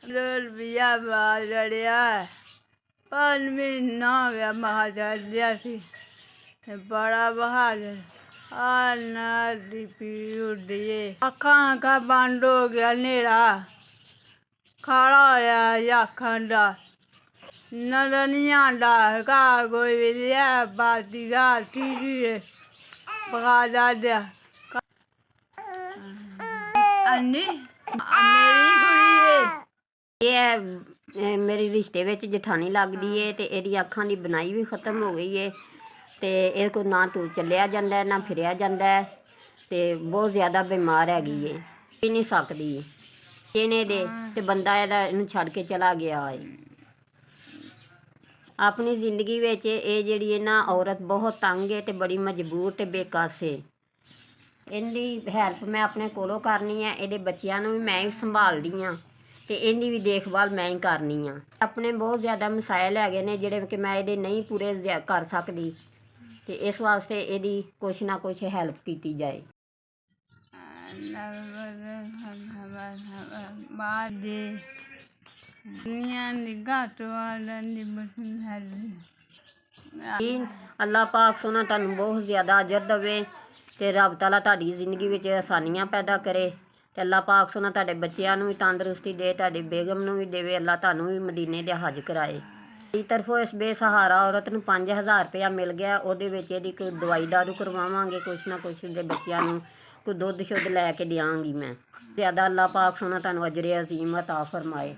रुपया बाल जड़िया 5 महीना हो गया महा चल दिया सी ते बड़ा बहादुर पीड़िए अखा बंद हो गया नेरा खड़ा होया अखन दा नजर नहीं आंदा घर कोई भी है बाती घर टीवी पका दिया अन्नी मेरी कुड़ी ये मेरी रिश्ते विच जठानी लगदी है ते इहदी अखां दी बनाई भी खत्म हो गई है ते इहदे कोल ना टुर चलिया जांदा है ना फिरिया जांदा है ते बहुत ज़्यादा बीमार हैगी है पी नहीं सकदी इहने दे ते बंदा इहदा इहनूं छड्ड के चला गया है अपनी जिंदगी विच ये जिहड़ी है ना औरत बहुत तंग है ते बड़ी मजबूर ते बेकस है इहदी हैल्प मैं अपने कोलों करनी है इहदे बच्चियां नूं भी मैं ही संभालदी हाँ ते इहदी भी देखभाल मैं ही करनी हाँ अपने बहुत ज़्यादा मसाइल हैगे ने जिहड़े कि मैं इहदे नहीं पूरे कर सकदी ते इस वास्ते इहदी कुछ ना कुछ हैल्प कीती जाए अल्लाह पाक सोना तुहानूं बहुत ज़्यादा अजर दवे ते रब ताला तुहाडी जिंदगी विच आसानियां पैदा करे ते अल्लाह पाक सोना तुहाडे बच्चिआं नूं भी तंदरुस्ती दे तुहाडी बेगम नूं भी देवे अल्लाह तुहानूं भी मदीने दे हज कराए मेरी तरफों इस बेसहारा औरत नूं 5000 रुपया मिल गया ਉਹਦੇ ਵਿੱਚ ਇਹਦੀ कोई दवाई दारू करवावांगे कुछ ना कुछ ਦੇ ਬੱਚਿਆਂ ਨੂੰ कोई दुध शुद्ध लैके देंगी मैं ज़्यादा अल्लाह पाक सोना तुहानूं अजरे अजीम अता फरमाए।